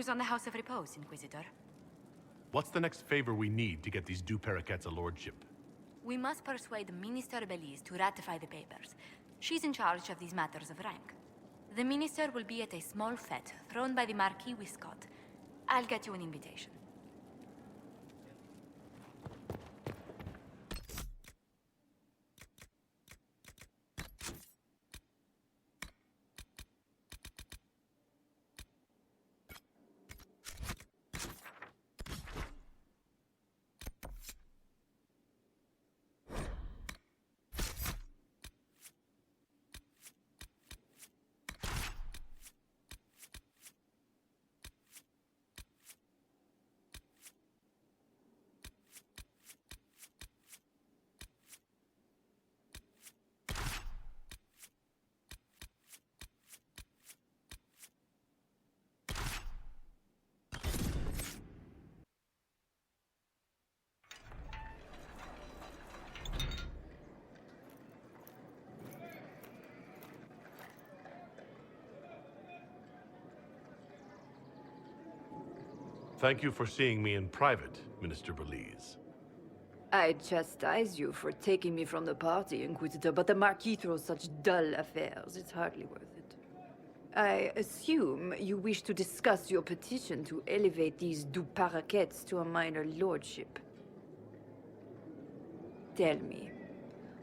orders on the House of Repose, Inquisitor. What's the next favor we need to get these Du Paraquets a lordship? We must persuade Minister Belize to ratify the papers. She's in charge of these matters of rank. The minister will be at a small fete thrown by the Marquis Wiscott. I'll get you an invitation. Thank you for seeing me in private, Minister Belize. I chastise you for taking me from the party, Inquisitor, but the Marquis throws such dull affairs. It's hardly worth it. I assume you wish to discuss your petition to elevate these Du Paraquets to a minor lordship. Tell me,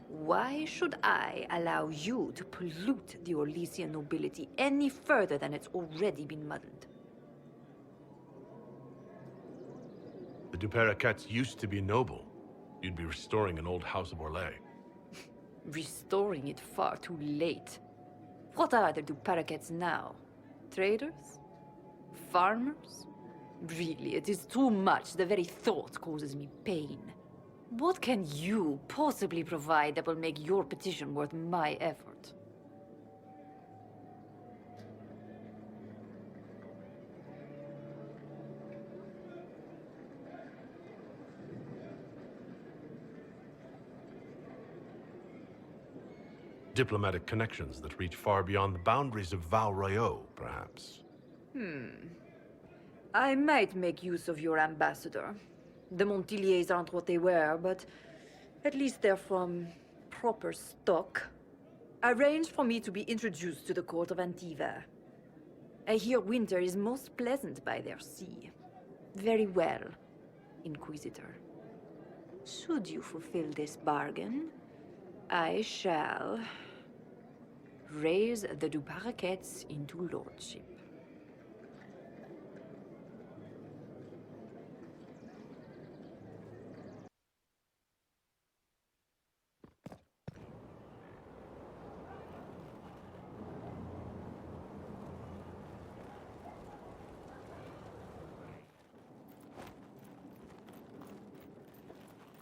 why should I allow you to pollute the Orlesian nobility any further than it's already been muddled? The Du Paraquets used to be noble. You'd be restoring an old House of Orlais. Restoring it far too late. What are the Du Paraquets now? Traders? Farmers? Really, it is too much. The very thought causes me pain. What can you possibly provide that will make your petition worth my effort? Diplomatic connections that reach far beyond the boundaries of Val Royeaux, perhaps. I might make use of your ambassador. The Montiliers aren't what they were, but at least they're from proper stock. Arrange for me to be introduced to the court of Antiva. I hear winter is most pleasant by their sea. Very well, Inquisitor. Should you fulfill this bargain, I shall raise the Du Paraquets into lordship.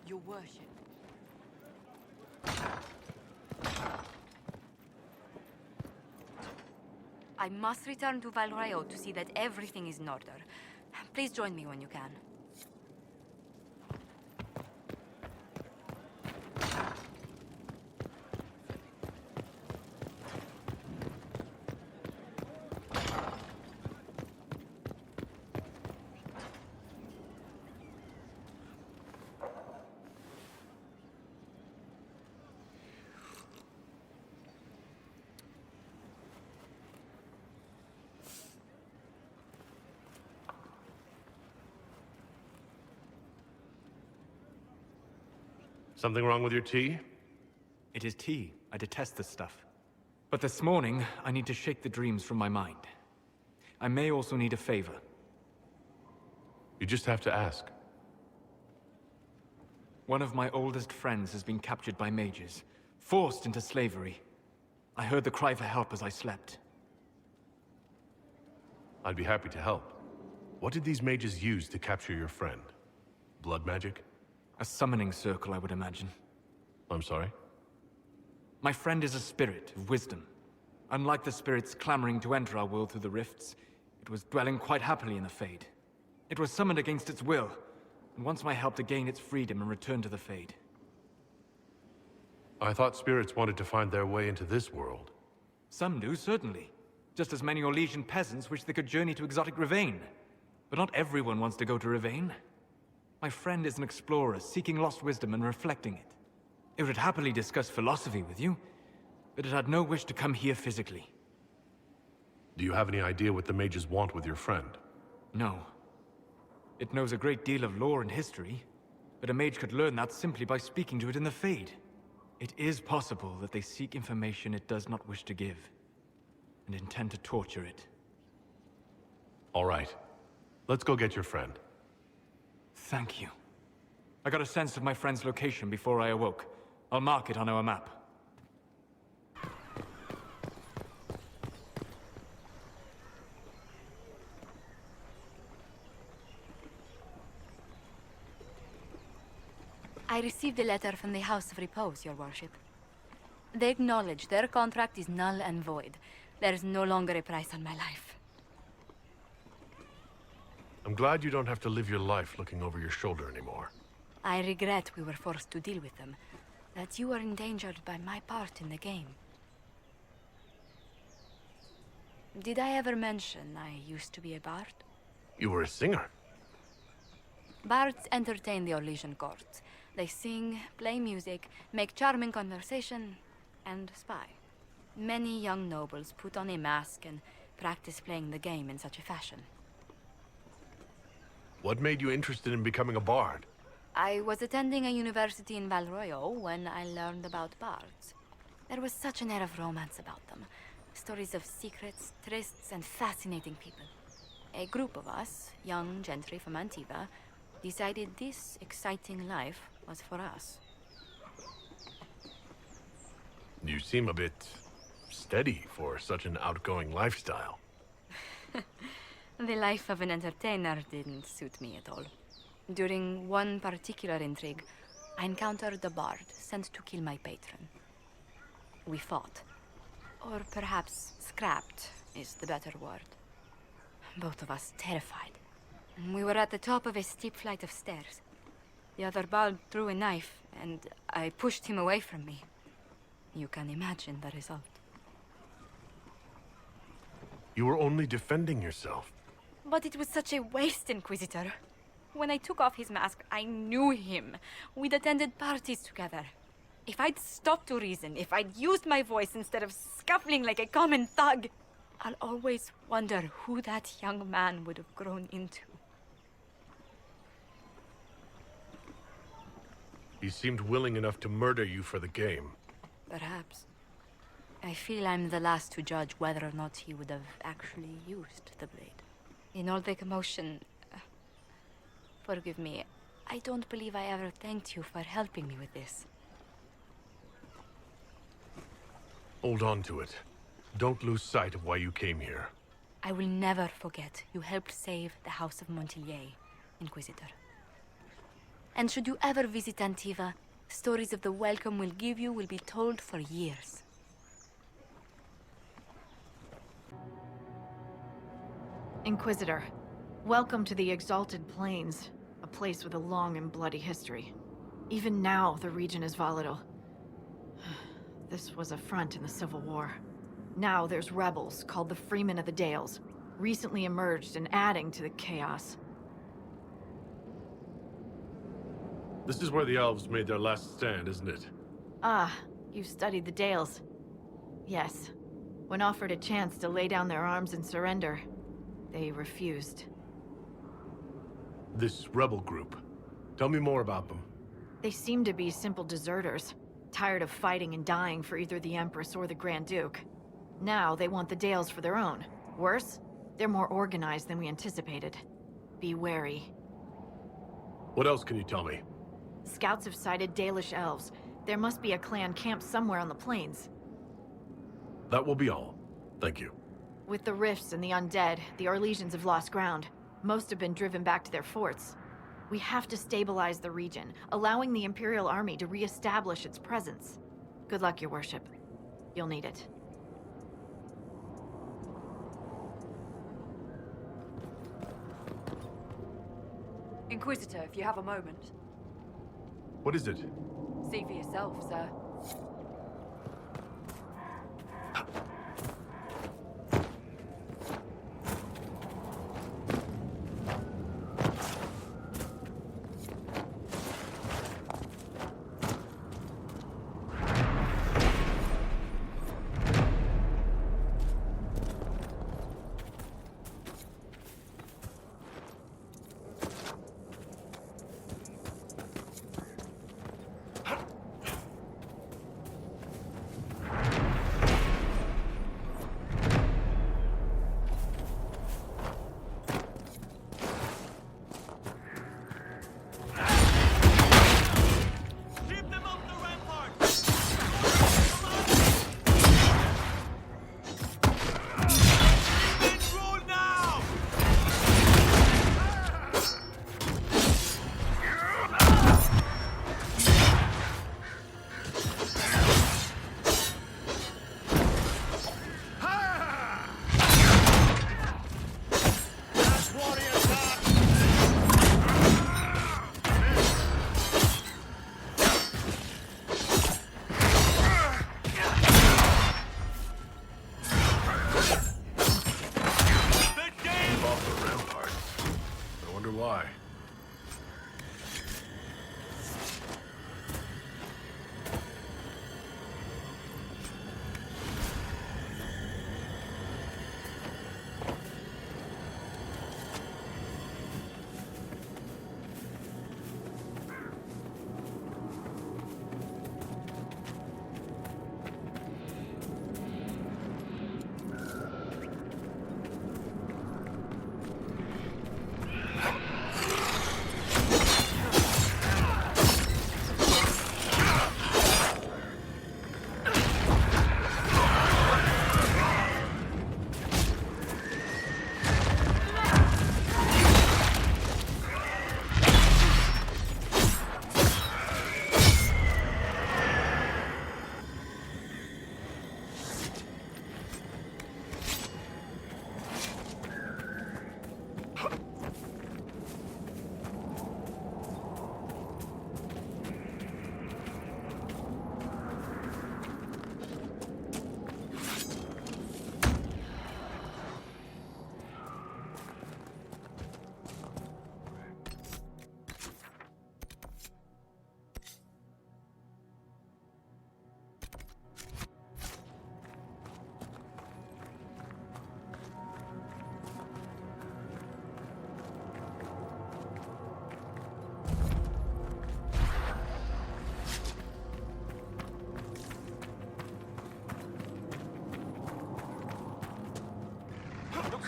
Your worship. I must return to Val Royeaux to see that everything is in order. Please join me when you can. Something wrong with your tea? It is tea. I detest this stuff. But this morning, I need to shake the dreams from my mind. I may also need a favor. You just have to ask. One of my oldest friends has been captured by mages, forced into slavery. I heard the cry for help as I slept. I'd be happy to help. What did these mages use to capture your friend? Blood magic? A summoning circle, I would imagine. I'm sorry? My friend is a spirit of wisdom. Unlike the spirits clamoring to enter our world through the rifts, it was dwelling quite happily in the Fade. It was summoned against its will, and wants my help to gain its freedom and return to the Fade. I thought spirits wanted to find their way into this world. Some do, certainly. Just as many Orlesian peasants wish they could journey to exotic Ravine. But not everyone wants to go to Rivain. My friend is an explorer, seeking lost wisdom and reflecting it. It would happily discuss philosophy with you, but it had no wish to come here physically. Do you have any idea what the mages want with your friend? No. It knows a great deal of lore and history, but a mage could learn that simply by speaking to it in the Fade. It is possible that they seek information it does not wish to give, and intend to torture it. All right. Let's go get your friend. Thank you. I got a sense of my friend's location before I awoke. I'll mark it on our map. I received a letter from the House of Repose, Your Worship. They acknowledge their contract is null and void. There is no longer a price on my life. I'm glad you don't have to live your life looking over your shoulder anymore. I regret we were forced to deal with them, that you were endangered by my part in the game. Did I ever mention I used to be a bard? You were a singer. Bards entertain the Orlesian court. They sing, play music, make charming conversation, and spy. Many young nobles put on a mask and practice playing the game in such a fashion. What made you interested in becoming a bard? I was attending a university in Valroyo when I learned about bards. There was such an air of romance about them. Stories of secrets, trysts, and fascinating people. A group of us, young gentry from Antiva, decided this exciting life was for us. You seem a bit steady for such an outgoing lifestyle. The life of an entertainer didn't suit me at all. During one particular intrigue, I encountered a bard sent to kill my patron. We fought. Or perhaps scrapped is the better word. Both of us terrified. We were at the top of a steep flight of stairs. The other bard threw a knife, and I pushed him away from me. You can imagine the result. You were only defending yourself. But it was such a waste, Inquisitor. When I took off his mask, I knew him. We'd attended parties together. If I'd stopped to reason, if I'd used my voice instead of scuffling like a common thug, I'll always wonder who that young man would have grown into. He seemed willing enough to murder you for the game. Perhaps. I feel I'm the last to judge whether or not he would have actually used the blade. In all the commotion... forgive me, I don't believe I ever thanked you for helping me with this. Hold on to it. Don't lose sight of why you came here. I will never forget you helped save the House of Montillier, Inquisitor. And should you ever visit Antiva, stories of the welcome we'll give you will be told for years. Inquisitor, welcome to the Exalted Plains, a place with a long and bloody history. Even now, the region is volatile. This was a front in the Civil War. Now there's rebels called the Freemen of the Dales, recently emerged and adding to the chaos. This is where the elves made their last stand, isn't it? Ah, you've studied the Dales. Yes. When offered a chance to lay down their arms and surrender, they refused. This rebel group. Tell me more about them. They seem to be simple deserters, tired of fighting and dying for either the Empress or the Grand Duke. Now they want the Dales for their own. Worse, they're more organized than we anticipated. Be wary. What else can you tell me? Scouts have sighted Dalish elves. There must be a clan camped somewhere on the plains. That will be all. Thank you. With the rifts and the undead, the Orlesians have lost ground. Most have been driven back to their forts. We have to stabilize the region, allowing the Imperial Army to re-establish its presence. Good luck, Your Worship. You'll need it. Inquisitor, if you have a moment. What is it? See for yourself, sir.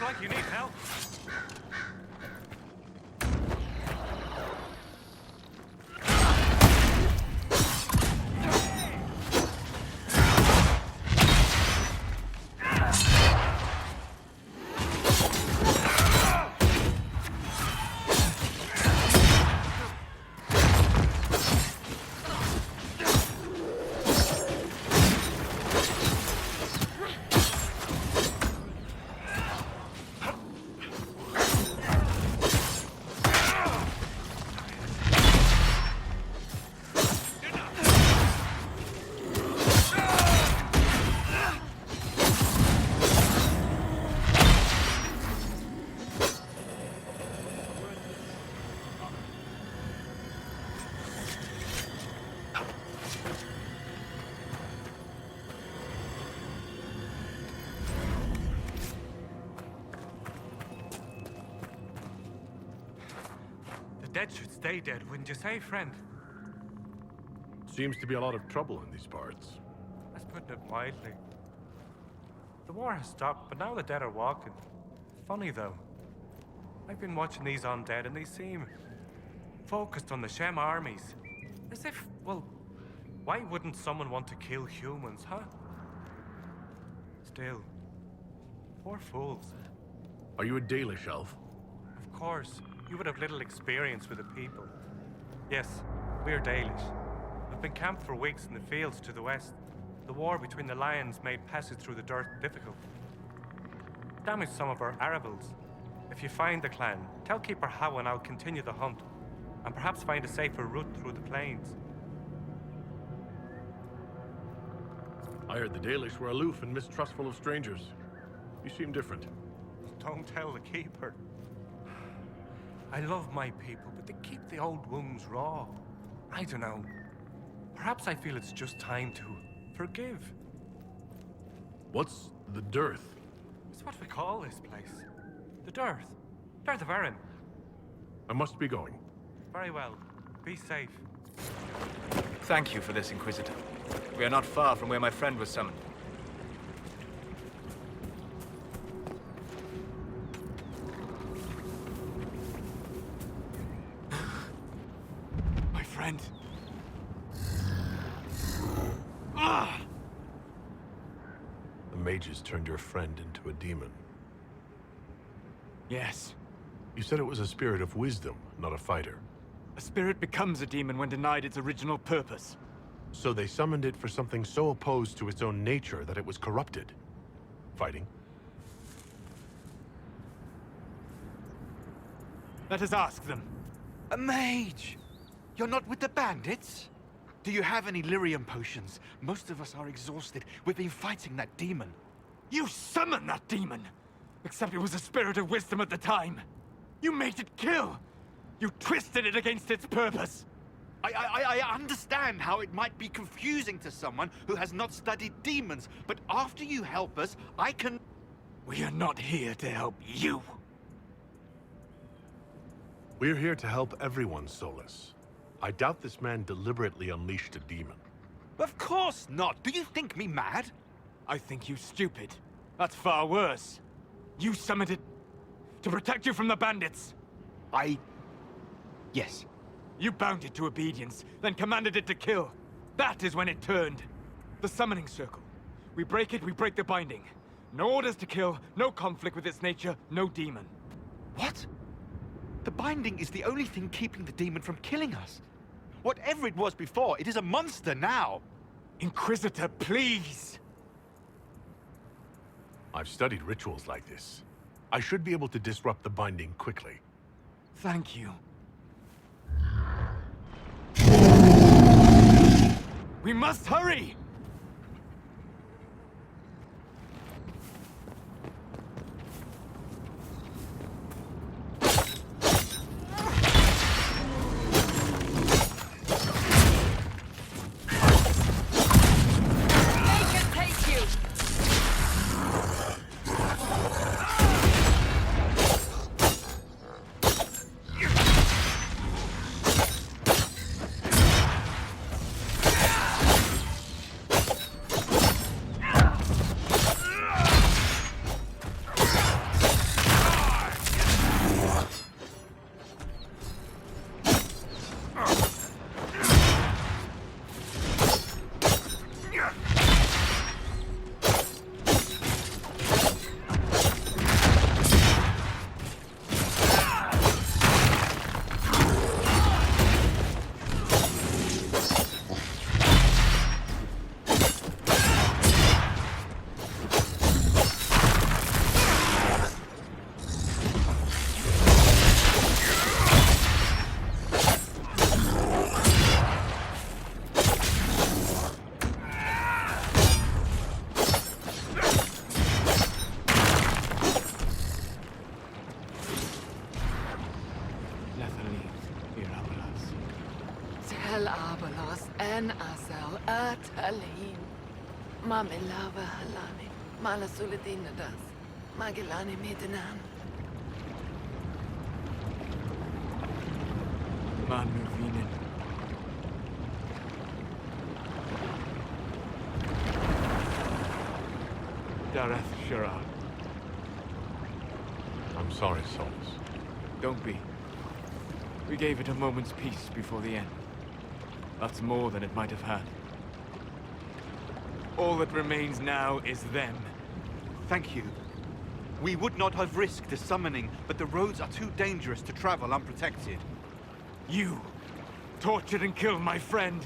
like you need help. The dead should stay dead, wouldn't you say, friend? Seems to be a lot of trouble in these parts. That's putting it mildly. The war has stopped, but now the dead are walking. Funny, though. I've been watching these undead, and they seem focused on the Shem armies. As if, well, why wouldn't someone want to kill humans, huh? Still, poor fools. Are you a Dalish elf? Of course, you would have little experience with the people. Yes, we're Dalish. We've been camped for weeks in the fields to the west. The war between the lions made passage through the dirt difficult. Damaged some of our arable. If you find the clan, tell Keeper How and I'll continue the hunt, and perhaps find a safer route through the plains. I heard the Dalish were aloof and mistrustful of strangers. You seem different. Don't tell the Keeper. I love my people, but they keep the old wounds raw. I don't know. Perhaps I feel it's just time to forgive. What's the dearth? It's what we call this place. The Dearth. Dearth of Erin. I must be going. Very well. Be safe. Thank you for this, Inquisitor. We are not far from where my friend was summoned. My friend. The mages turned your friend into a demon. Yes. You said it was a spirit of wisdom, not a fighter. A spirit becomes a demon when denied its original purpose. So they summoned it for something so opposed to its own nature that it was corrupted. Fighting? Let us ask them. A mage! You're not with the bandits? Do you have any lyrium potions? Most of us are exhausted. We've been fighting that demon. You summoned that demon! Except it was a spirit of wisdom at the time. You made it kill! You twisted it against its purpose! I understand how it might be confusing to someone who has not studied demons, but after you help us, I can... We are not here to help you. We're here to help everyone, Solas. I doubt this man deliberately unleashed a demon. Of course not! Do you think me mad? I think you stupid. That's far worse. You summoned it to protect you from the bandits. Yes. You bound it to obedience, then commanded it to kill. That is when it turned. The summoning circle. We break it, we break the binding. No orders to kill, no conflict with its nature, no demon. What? The binding is the only thing keeping the demon from killing us. Whatever it was before, it is a monster now. Inquisitor, please! I've studied rituals like this. I should be able to disrupt the binding quickly. Thank you. We must hurry! Hal Abalos en Asel Atalim. Mamilava Halani. Malasuladinadas. Magilani Midanan. Manuvinen. Dareth Shara. I'm sorry, Solas. Don't be. We gave it a moment's peace before the end. That's more than it might have had. All that remains now is them. Thank you. We would not have risked the summoning, but the roads are too dangerous to travel unprotected. You tortured and killed my friend.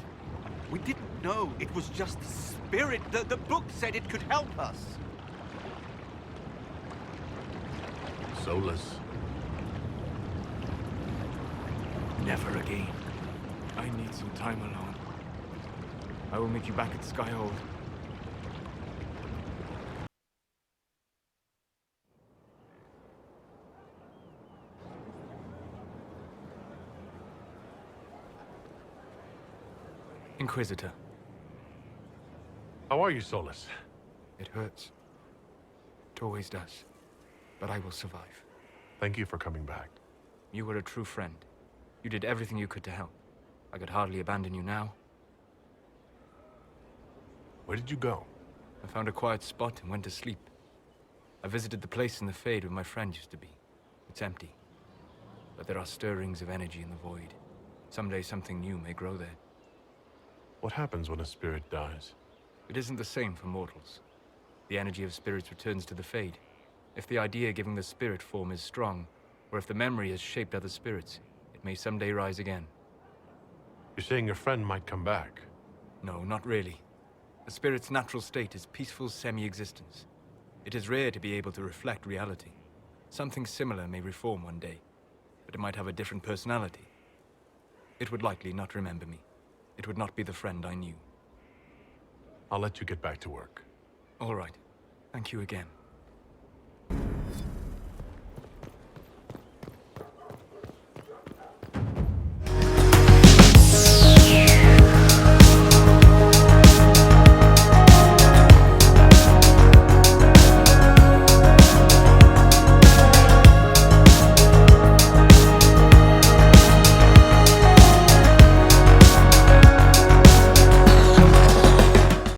We didn't know it was just a spirit. The book said it could help us. Solas. Never again. I need some time alone. I will meet you back at Skyhold. Inquisitor. How are you, Solas? It hurts. It always does. But I will survive. Thank you for coming back. You were a true friend. You did everything you could to help. I could hardly abandon you now. Where did you go? I found a quiet spot and went to sleep. I visited the place in the Fade where my friend used to be. It's empty. But there are stirrings of energy in the void. Someday something new may grow there. What happens when a spirit dies? It isn't the same for mortals. The energy of spirits returns to the Fade. If the idea giving the spirit form is strong, or if the memory has shaped other spirits, it may someday rise again. You're saying your friend might come back? No, not really. A spirit's natural state is peaceful semi-existence. It is rare to be able to reflect reality. Something similar may reform one day, but it might have a different personality. It would likely not remember me. It would not be the friend I knew. I'll let you get back to work. All right. Thank you again.